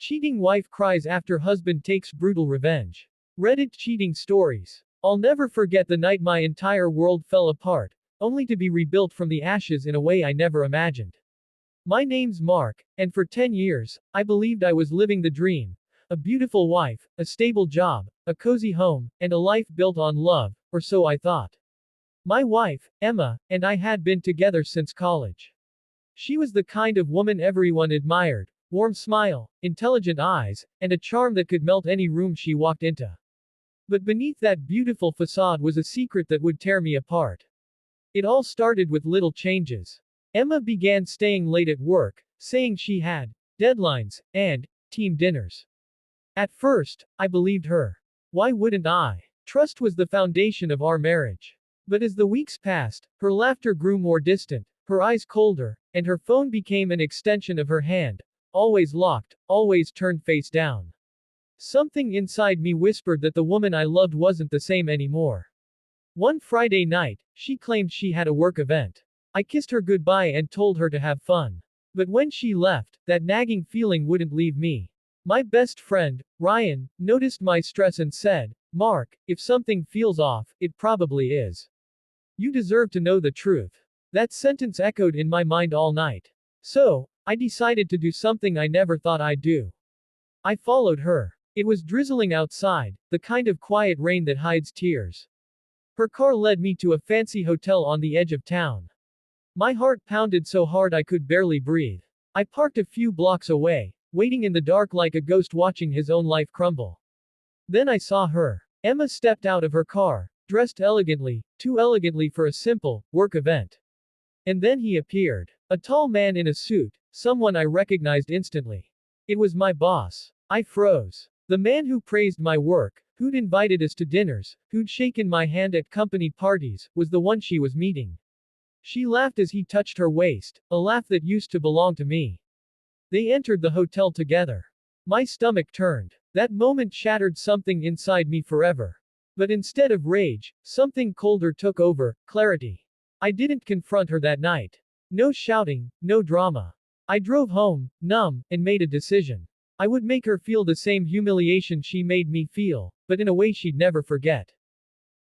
Cheating wife cries after husband takes brutal revenge. Reddit cheating stories. I'll never forget the night my entire world fell apart, only to be rebuilt from the ashes in a way I never imagined. My name's Mark, and for 10 years, I believed I was living the dream. A beautiful wife, a stable job, a cozy home, and a life built on love, or so I thought. My wife, Emma, and I had been together since college. She was the kind of woman everyone admired: warm smile, intelligent eyes, and a charm that could melt any room she walked into. But beneath that beautiful facade was a secret that would tear me apart. It all started with little changes. Emma began staying late at work, saying she had deadlines and team dinners. At first, I believed her. Why wouldn't I? Trust was the foundation of our marriage. But as the weeks passed, her laughter grew more distant, her eyes colder, and her phone became an extension of her hand, always locked, always turned face down. Something inside me whispered that the woman I loved wasn't the same anymore. One Friday night, she claimed she had a work event. I kissed her goodbye and told her to have fun. But when she left, that nagging feeling wouldn't leave me. My best friend, Ryan, noticed my stress and said, "Mark, if something feels off, it probably is. You deserve to know the truth." That sentence echoed in my mind all night. So, I decided to do something I never thought I'd do. I followed her. It was drizzling outside, the kind of quiet rain that hides tears. Her car led me to a fancy hotel on the edge of town. My heart pounded so hard I could barely breathe. I parked a few blocks away, waiting in the dark like a ghost watching his own life crumble. Then I saw her. Emma stepped out of her car, dressed elegantly, too elegantly for a simple work event. And then he appeared. A tall man in a suit, someone I recognized instantly. It was my boss. I froze. The man who praised my work, who'd invited us to dinners, who'd shaken my hand at company parties, was the one she was meeting. She laughed as he touched her waist, a laugh that used to belong to me. They entered the hotel together. My stomach turned. That moment shattered something inside me forever. But instead of rage, something colder took over: clarity. I didn't confront her that night. No shouting, no drama. I drove home, numb, and made a decision. I would make her feel the same humiliation she made me feel, but in a way she'd never forget.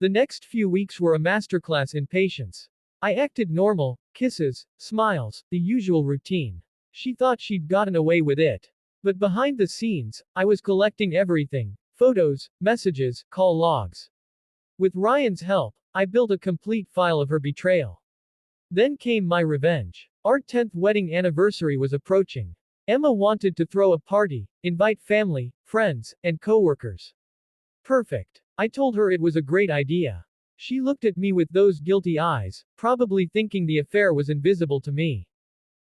The next few weeks were a masterclass in patience. I acted normal: kisses, smiles, the usual routine. She thought she'd gotten away with it. But behind the scenes, I was collecting everything: photos, messages, call logs. With Ryan's help, I built a complete file of her betrayal. Then came my revenge. Our 10th wedding anniversary was approaching. Emma wanted to throw a party, invite family, friends, and coworkers. Perfect. I told her it was a great idea. She looked at me with those guilty eyes, probably thinking the affair was invisible to me.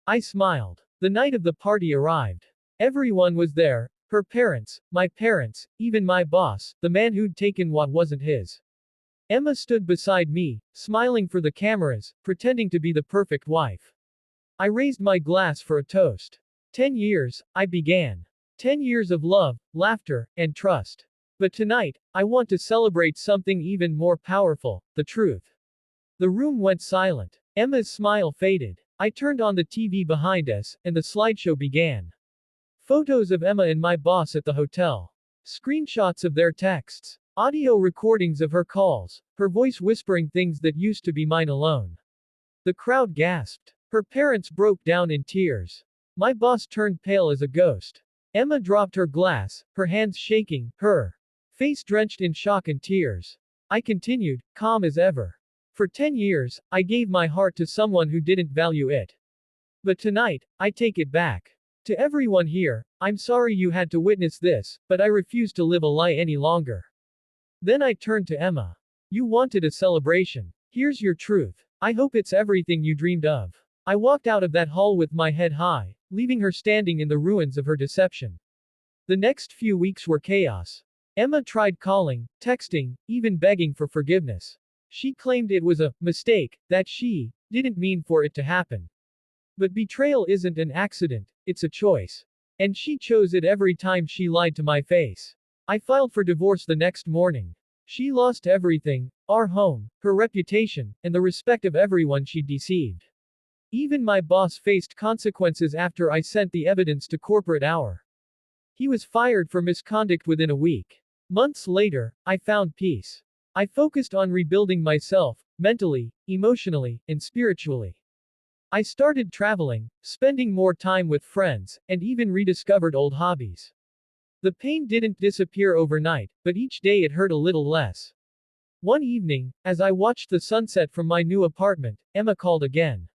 I smiled. The night of the party arrived. Everyone was there: her parents, my parents, even my boss, the man who'd taken what wasn't his. Emma stood beside me, smiling for the cameras, pretending to be the perfect wife. I raised my glass for a toast. 10 years, I began. 10 years of love, laughter, and trust. But tonight, I want to celebrate something even more powerful: the truth. The room went silent. Emma's smile faded. I turned on the TV behind us, and the slideshow began. Photos of Emma and my boss at the hotel. Screenshots of their texts. Audio recordings of her calls, her voice whispering things that used to be mine alone. The crowd gasped. Her parents broke down in tears. My boss turned pale as a ghost. Emma dropped her glass, her hands shaking, her face drenched in shock and tears. I continued, calm as ever. For 10 years, I gave my heart to someone who didn't value it. But tonight, I take it back. To everyone here, I'm sorry you had to witness this, but I refuse to live a lie any longer. Then I turned to Emma. You wanted a celebration. Here's your truth. I hope it's everything you dreamed of. I walked out of that hall with my head high, leaving her standing in the ruins of her deception. The next few weeks were chaos. Emma tried calling, texting, even begging for forgiveness. She claimed it was a mistake, that she didn't mean for it to happen. But betrayal isn't an accident, it's a choice. And she chose it every time she lied to my face. I filed for divorce the next morning. She lost everything: our home, her reputation, and the respect of everyone she'd deceived. Even my boss faced consequences after I sent the evidence to corporate hour. He was fired for misconduct within a week. Months later, I found peace. I focused on rebuilding myself, mentally, emotionally, and spiritually. I started traveling, spending more time with friends, and even rediscovered old hobbies. The pain didn't disappear overnight, but each day it hurt a little less. One evening, as I watched the sunset from my new apartment, Emma called again.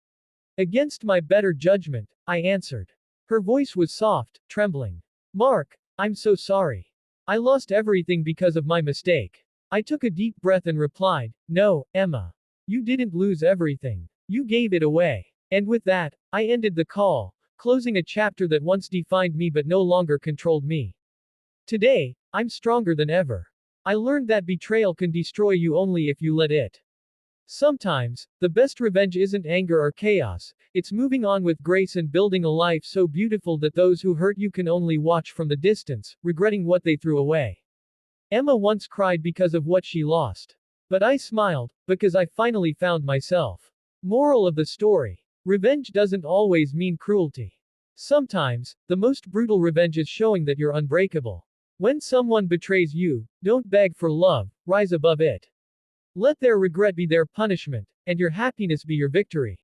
Against my better judgment, I answered. Her voice was soft, trembling. Mark, I'm so sorry. I lost everything because of my mistake. I took a deep breath and replied, No, Emma. You didn't lose everything. You gave it away. And with that, I ended the call, closing a chapter that once defined me but no longer controlled me. Today, I'm stronger than ever. I learned that betrayal can destroy you only if you let it. Sometimes, the best revenge isn't anger or chaos, it's moving on with grace and building a life so beautiful that those who hurt you can only watch from the distance, regretting what they threw away. Emma once cried because of what she lost. But I smiled, because I finally found myself. Moral of the story. Revenge doesn't always mean cruelty. Sometimes, the most brutal revenge is showing that you're unbreakable. When someone betrays you, don't beg for love, rise above it. Let their regret be their punishment, and your happiness be your victory.